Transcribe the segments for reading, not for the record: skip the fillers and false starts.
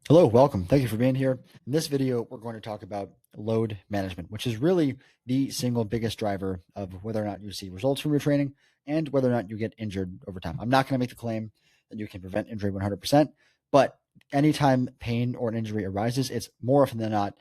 Hello, welcome. Thank you for being here. In this video, we're going to talk about load management, which is really the single biggest driver of whether or not you see results from your training and whether or not you get injured over time. I'm not going to make the claim that you can prevent injury 100%, but anytime pain or an injury arises, it's more often than not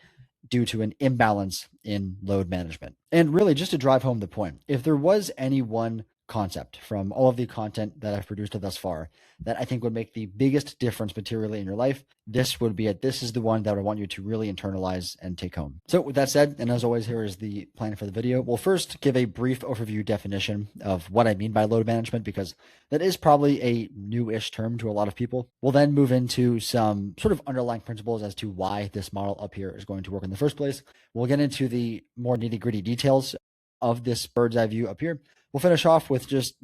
due to an imbalance in load management. And really, just to drive home the point, if there was any one concept from all of the content that I've produced thus far that I think would make the biggest difference materially in your life, this would be it. This is the one that I want you to really internalize and take home. So with that said, and as always, here is the plan for the video. We'll first give a brief overview definition of what I mean by load management, because that is probably a new-ish term to a lot of people. We'll then move into some sort of underlying principles as to why this model up here is going to work in the first place. We'll get into the more nitty-gritty details of this bird's eye view up here. We'll finish off with just,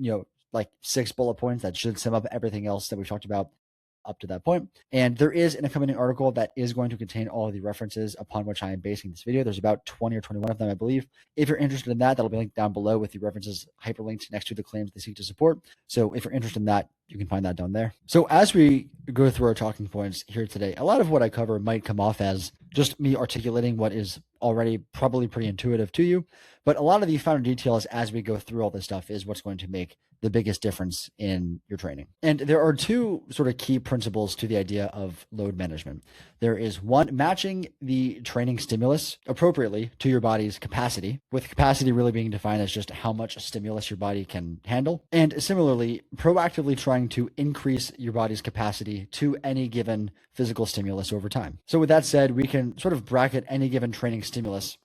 like 6 bullet points that should sum up everything else that we've talked about up to that point. And there is an accompanying article that is going to contain all of the references upon which I am basing this video. There's about 20 or 21 of them, I believe. If you're interested in that, that'll be linked down below with the references hyperlinked next to the claims they seek to support. So if you're interested in that, you can find that down there. So as we go through our talking points here today, a lot of what I cover might come off as just me articulating what is already probably pretty intuitive to you. But a lot of the finer details as we go through all this stuff is what's going to make the biggest difference in your training. And there are two sort of key principles to the idea of load management. There is one, matching the training stimulus appropriately to your body's capacity, with capacity really being defined as just how much stimulus your body can handle. And similarly, proactively trying to increase your body's capacity to any given physical stimulus over time. So with that said, we can sort of bracket any given training stimulus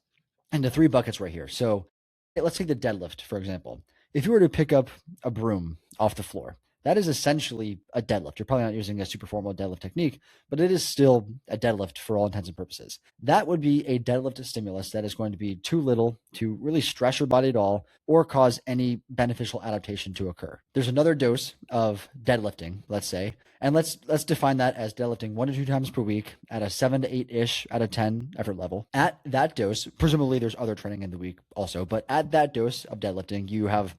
into 3 buckets right here. So let's take the deadlift, for example. If you were to pick up a broom off the floor, that is essentially a deadlift. You're probably not using a super formal deadlift technique, but it is still a deadlift for all intents and purposes. That would be a deadlift stimulus that is going to be too little to really stress your body at all or cause any beneficial adaptation to occur. There's another dose of deadlifting, let's say, and let's define that as deadlifting 1 to 2 times per week at a 7 to 8-ish out of 10 effort level. At that dose, presumably there's other training in the week also, but at that dose of deadlifting, you have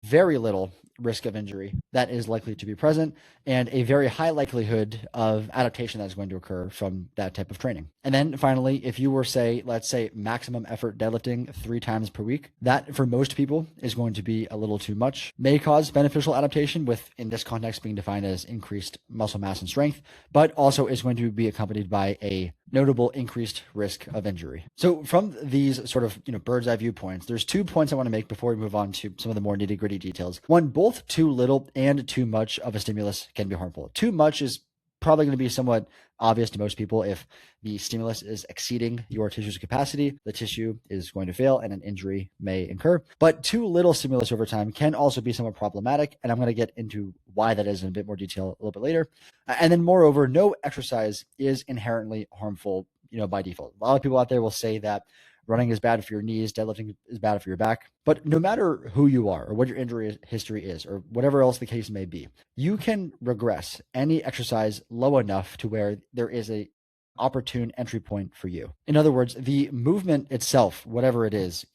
very little risk of injury that is likely to be present and a very high likelihood of adaptation that is going to occur from that type of training. And then finally, if you were, let's say maximum effort deadlifting 3 times per week, that for most people is going to be a little too much, may cause beneficial adaptation with, in this context, being defined as increased muscle mass and strength, but also is going to be accompanied by a notable increased risk of injury. So from these sort of, bird's eye viewpoints, there's 2 points I want to make before we move on to some of the more nitty gritty details. One, both too little and too much of a stimulus can be harmful. Too much is probably going to be somewhat obvious to most people. If the stimulus is exceeding your tissue's capacity, the tissue is going to fail and an injury may incur. But too little stimulus over time can also be somewhat problematic, and I'm going to get into why that is in a bit more detail a little bit later. And then moreover, no exercise is inherently harmful, by default. A lot of people out there will say that running is bad for your knees, deadlifting is bad for your back. But no matter who you are or what your injury history is or whatever else the case may be, you can regress any exercise low enough to where there is a opportune entry point for you. In other words, the movement itself, whatever it is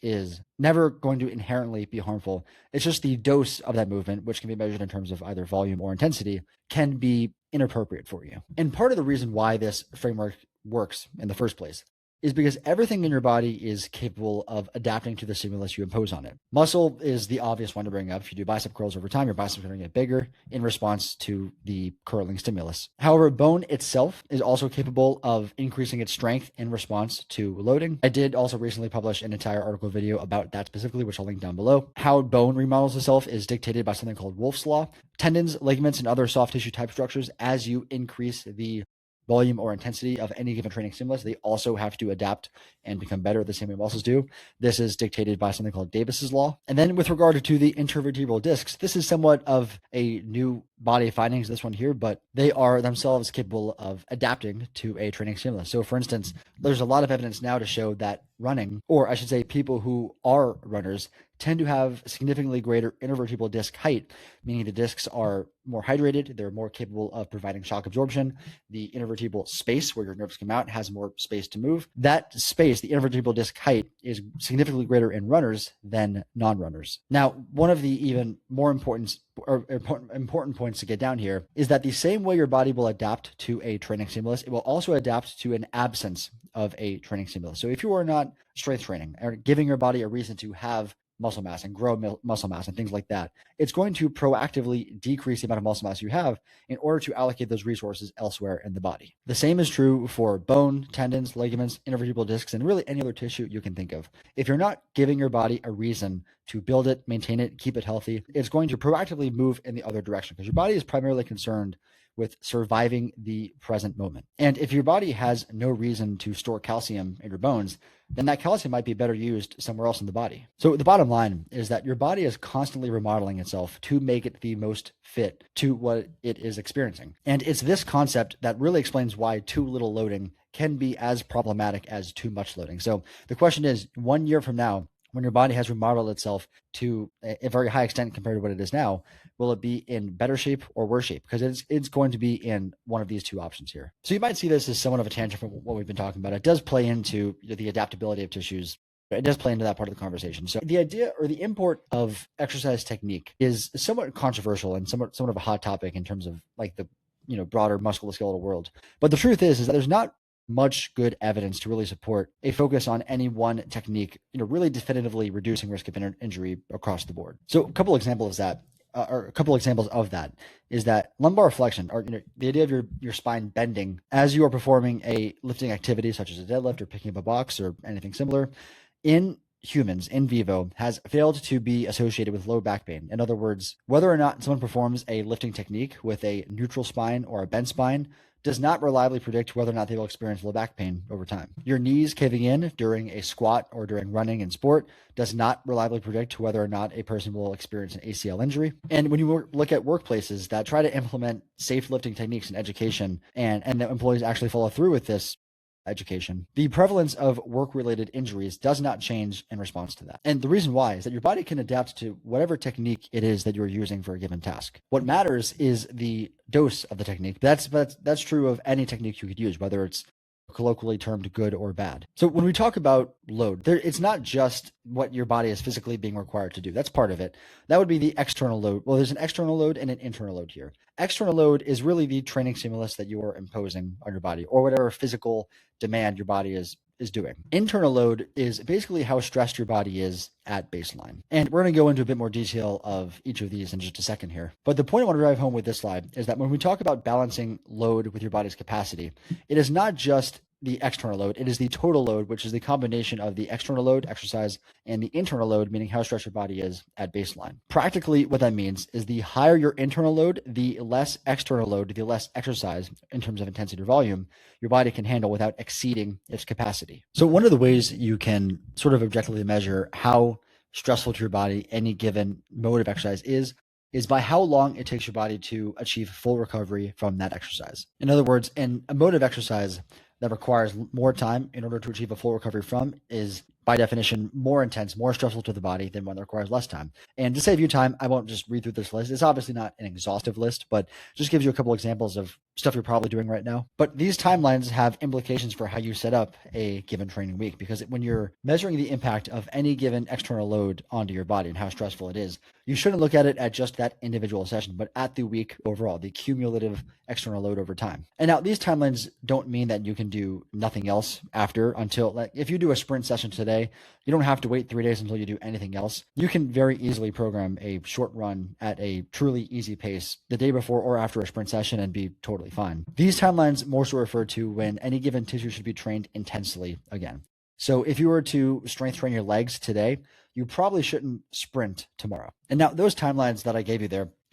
never going to inherently be harmful. It's just the dose of that movement, which can be measured in terms of either volume or intensity, can be inappropriate for you. And part of the reason why this framework works in the first place is because everything in your body is capable of adapting to the stimulus you impose on it. Muscle is the obvious one to bring up. If you do bicep curls over time, your biceps are going to get bigger in response to the curling stimulus. However, bone itself is also capable of increasing its strength in response to loading. I did also recently publish an entire article video about that specifically, which I'll link down below. How bone remodels itself is dictated by something called Wolff's Law. Tendons, ligaments, and other soft tissue type structures, as you increase the volume or intensity of any given training stimulus, they also have to adapt and become better the same way muscles do. This is dictated by something called Davis's law. And then with regard to the intervertebral discs, this is somewhat of a new body findings, this one here, but they are themselves capable of adapting to a training stimulus. So for instance, there's a lot of evidence now to show that running, or I should say people who are runners, tend to have significantly greater intervertebral disc height, meaning the discs are more hydrated, they're more capable of providing shock absorption. The intervertebral space where your nerves come out has more space to move. That space, the intervertebral disc height, is significantly greater in runners than non-runners. Now, one of the even more important points to get down here is that the same way your body will adapt to a training stimulus, it will also adapt to an absence of a training stimulus. So if you are not strength training or giving your body a reason to have muscle mass and grow muscle mass and things like that, it's going to proactively decrease the amount of muscle mass you have in order to allocate those resources elsewhere in the body. The same is true for bone, tendons, ligaments, intervertebral discs, and really any other tissue you can think of. If you're not giving your body a reason to build it, maintain it, keep it healthy, it's going to proactively move in the other direction because your body is primarily concerned with surviving the present moment. And if your body has no reason to store calcium in your bones, then that calcium might be better used somewhere else in the body. So the bottom line is that your body is constantly remodeling itself to make it the most fit to what it is experiencing. And it's this concept that really explains why too little loading can be as problematic as too much loading. So the question is, 1 year from now, when your body has remodeled itself to a very high extent compared to what it is now, will it be in better shape or worse shape? Because it's going to be in one of these two options here. So you might see this as somewhat of a tangent from what we've been talking about. It does play into the adaptability of tissues. It does play into that part of the conversation. So the idea or the import of exercise technique is somewhat controversial and somewhat of a hot topic in terms of like the broader musculoskeletal world. But the truth is that there's not much good evidence to really support a focus on any one technique, really definitively reducing risk of injury across the board. So a couple examples of that is that lumbar flexion, or the idea of your spine bending as you are performing a lifting activity such as a deadlift or picking up a box or anything similar, in humans in vivo has failed to be associated with low back pain. In other words, whether or not someone performs a lifting technique with a neutral spine or a bent spine does not reliably predict whether or not they will experience low back pain over time. Your knees caving in during a squat or during running in sport does not reliably predict whether or not a person will experience an ACL injury. And when you look at workplaces that try to implement safe lifting techniques in education and the employees actually follow through with this education, the prevalence of work-related injuries does not change in response to that. And the reason why is that your body can adapt to whatever technique it is that you're using for a given task. What matters is the dose of the technique. That's true of any technique you could use, whether it's colloquially termed good or bad. So when we talk about load, it's not just what your body is physically being required to do. That's part of it. That would be the external load. Well, there's an external load and an internal load here. External load is really the training stimulus that you are imposing on your body or whatever physical demand your body is doing. Internal load is basically how stressed your body is at baseline. And we're going to go into a bit more detail of each of these in just a second here. But the point I want to drive home with this slide is that when we talk about balancing load with your body's capacity, it is not just the external load, it is the total load, which is the combination of the external load, exercise, and the internal load, meaning how stressed your body is at baseline. Practically, what that means is the higher your internal load, the less external load, the less exercise in terms of intensity or volume your body can handle without exceeding its capacity. So one of the ways you can sort of objectively measure how stressful to your body any given mode of exercise is by how long it takes your body to achieve full recovery from that exercise. In other words, in a mode of exercise that requires more time in order to achieve a full recovery from is by definition more intense, more stressful to the body than one that requires less time. And to save you time, I won't just read through this list. It's obviously not an exhaustive list, but just gives you a couple examples of stuff you're probably doing right now. But these timelines have implications for how you set up a given training week, because when you're measuring the impact of any given external load onto your body and how stressful it is, you shouldn't look at it at just that individual session, but at the week overall, the cumulative external load over time. And now these timelines don't mean that you can do nothing else after until, like, if you do a sprint session today, you don't have to wait 3 days until you do anything else. You can very easily program a short run at a truly easy pace the day before or after a sprint session and be totally fine. These timelines more so refer to when any given tissue should be trained intensely again. So if you were to strength train your legs today, you probably shouldn't sprint tomorrow. And now those timelines that I gave you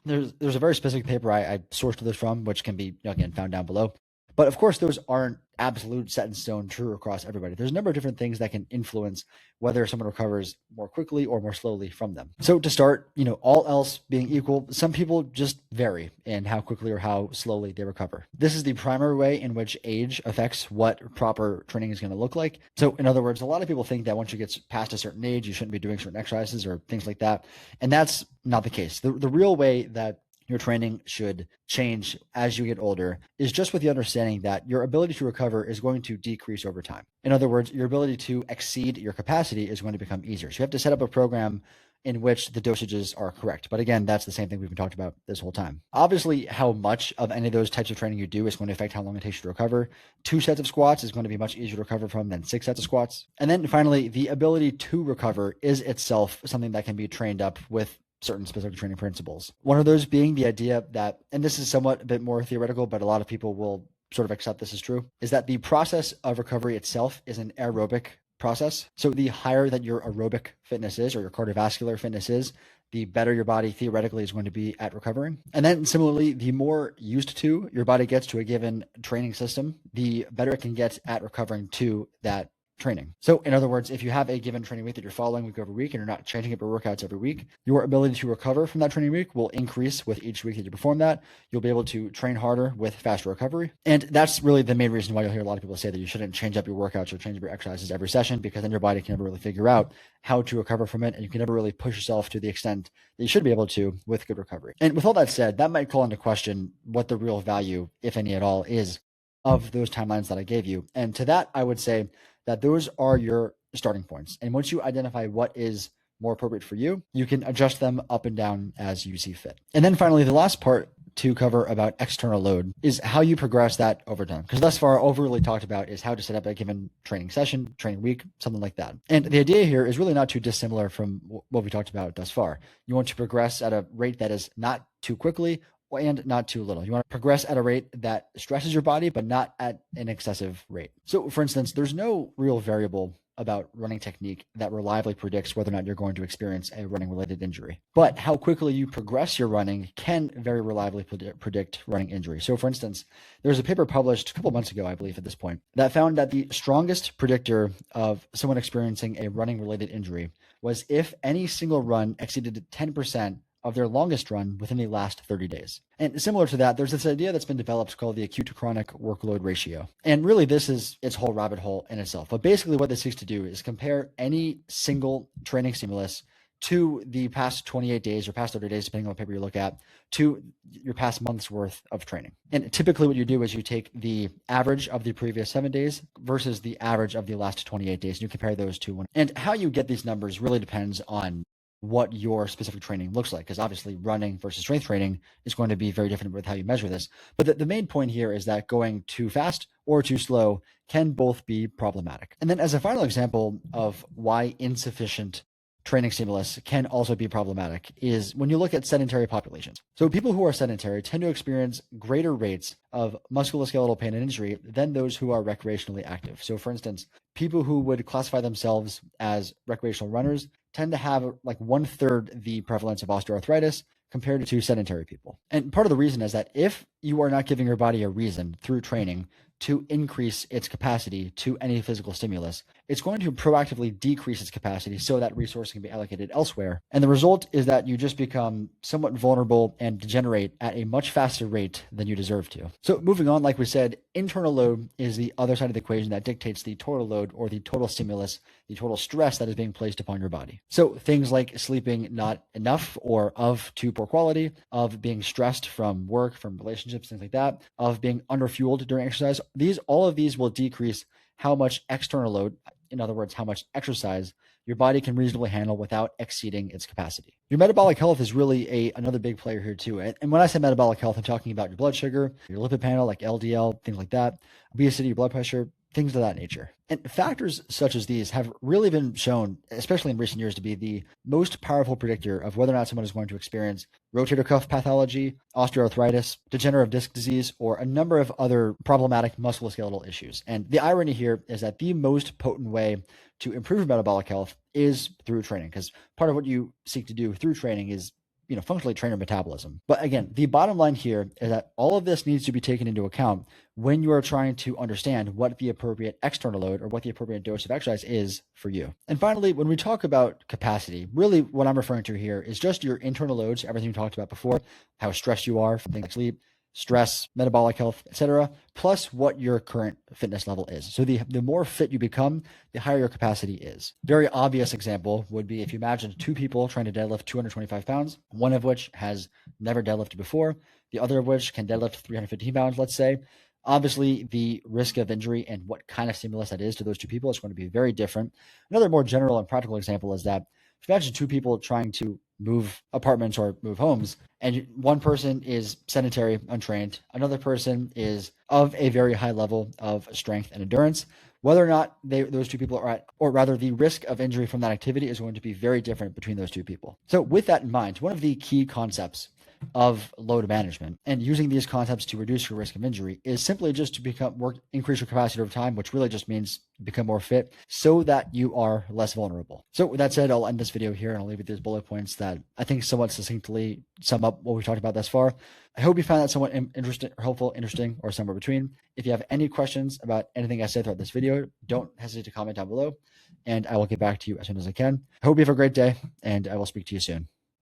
there's a very specific paper I sourced this from, which can be, again, found down below. But of course, those aren't absolute set in stone true across everybody. There's a number of different things that can influence whether someone recovers more quickly or more slowly from them. So to start, all else being equal, some people just vary in how quickly or how slowly they recover. This is the primary way in which age affects what proper training is going to look like. So in other words, a lot of people think that once you get past a certain age, you shouldn't be doing certain exercises or things like that. And that's not the case. The real way that your training should change as you get older is just with the understanding that your ability to recover is going to decrease over time. In other words, your ability to exceed your capacity is going to become easier. So you have to set up a program in which the dosages are correct. But again, that's the same thing we've been talking about this whole time. Obviously, how much of any of those types of training you do is going to affect how long it takes you to recover. 2 sets of squats is going to be much easier to recover from than 6 sets of squats. And then finally, the ability to recover is itself something that can be trained up with certain specific training principles. One of those being the idea that, and this is somewhat a bit more theoretical, but a lot of people will sort of accept this as true, is that the process of recovery itself is an aerobic process. So the higher that your aerobic fitness is, or your cardiovascular fitness is, the better your body theoretically is going to be at recovering. And then similarly, the more used to your body gets to a given training system, the better it can get at recovering to that training. So in other words, if you have a given training week that you're following week over week and you're not changing up your workouts every week, your ability to recover from that training week will increase with each week that you perform that. You'll be able to train harder with faster recovery. And that's really the main reason why you'll hear a lot of people say that you shouldn't change up your workouts or change up your exercises every session, because then your body can never really figure out how to recover from it. And you can never really push yourself to the extent that you should be able to with good recovery. And with all that said, that might call into question what the real value, if any at all, is of those timelines that I gave you. And to that, I would say that those are your starting points. And once you identify what is more appropriate for you, you can adjust them up and down as you see fit. And then finally, the last part to cover about external load is how you progress that over time. Because thus far, all we really talked about is how to set up a given training session, training week, something like that. And the idea here is really not too dissimilar from what we talked about thus far. You want to progress at a rate that is not too quickly and not too little. You want to progress at a rate that stresses your body, but not at an excessive rate. So for instance, there's no real variable about running technique that reliably predicts whether or not you're going to experience a running related injury. But how quickly you progress your running can very reliably predict running injury. So for instance, there's a paper published a couple months ago, I believe at this point, that found that the strongest predictor of someone experiencing a running related injury was if any single run exceeded 10% of their longest run within the last 30 days. And similar to that, there's this idea that's been developed called the acute to chronic workload ratio. And really this is its whole rabbit hole in itself. But basically what this seeks to do is compare any single training stimulus to the past 28 days or past 30 days, depending on what paper you look at, to your past month's worth of training. And typically what you do is you take the average of the previous 7 days versus the average of the last 28 days, and you compare those two. And how you get these numbers really depends on what your specific training looks like, because obviously running versus strength training is going to be very different with how you measure this. But the main point here is that going too fast or too slow can both be problematic. And then as a final example of why insufficient training stimulus can also be problematic is when you look at sedentary populations. So people who are sedentary tend to experience greater rates of musculoskeletal pain and injury than those who are recreationally active. So for instance, people who would classify themselves as recreational runners tend to have like 1/3 the prevalence of osteoarthritis compared to sedentary people. And part of the reason is that if you are not giving your body a reason through training to increase its capacity to any physical stimulus, it's going to proactively decrease its capacity so that resource can be allocated elsewhere. And the result is that you just become somewhat vulnerable and degenerate at a much faster rate than you deserve to. So moving on, like we said, internal load is the other side of the equation that dictates the total load or the total stimulus, the total stress that is being placed upon your body. So things like sleeping not enough or of too poor quality, of being stressed from work, from relationships, things like that, of being underfueled during exercise, all of these will decrease how much external load, in other words, how much exercise your body can reasonably handle without exceeding its capacity. Your metabolic health is really another big player here too. And when I say metabolic health, I'm talking about your blood sugar, your lipid panel, like LDL, things like that, obesity, your blood pressure, things of that nature. And factors such as these have really been shown, especially in recent years, to be the most powerful predictor of whether or not someone is going to experience rotator cuff pathology, osteoarthritis, degenerative disc disease, or a number of other problematic musculoskeletal issues. And the irony here is that the most potent way to improve metabolic health is through training, because part of what you seek to do through training is functionally train your metabolism. But again, the bottom line here is that all of this needs to be taken into account when you are trying to understand what the appropriate external load or what the appropriate dose of exercise is for you. And finally, when we talk about capacity, really what I'm referring to here is just your internal loads, everything we talked about before, how stressed you are from things like sleep, stress, metabolic health, etc., plus what your current fitness level is. So the more fit you become, the higher your capacity is. Very obvious example would be if you imagine two people trying to deadlift 225 pounds, one of which has never deadlifted before, the other of which can deadlift 315 pounds, let's say. Obviously, the risk of injury and what kind of stimulus that is to those two people is going to be very different. Another more general and practical example is that if you imagine two people trying to move apartments or move homes, and one person is sedentary, untrained, another person is of a very high level of strength and endurance, whether or not those two people are at, or rather the risk of injury from that activity is going to be very different between those two people. So with that in mind, one of the key concepts of load management and using these concepts to reduce your risk of injury is simply just to increase your capacity over time, which really just means become more fit so that you are less vulnerable. So with that said, I'll end this video here and I'll leave you these bullet points that I think somewhat succinctly sum up what we've talked about thus far. I hope you found that somewhat interesting, helpful, interesting, or somewhere between. If you have any questions about anything I said throughout this video, don't hesitate to comment down below and I will get back to you as soon as I can. I hope you have a great day and I will speak to you soon.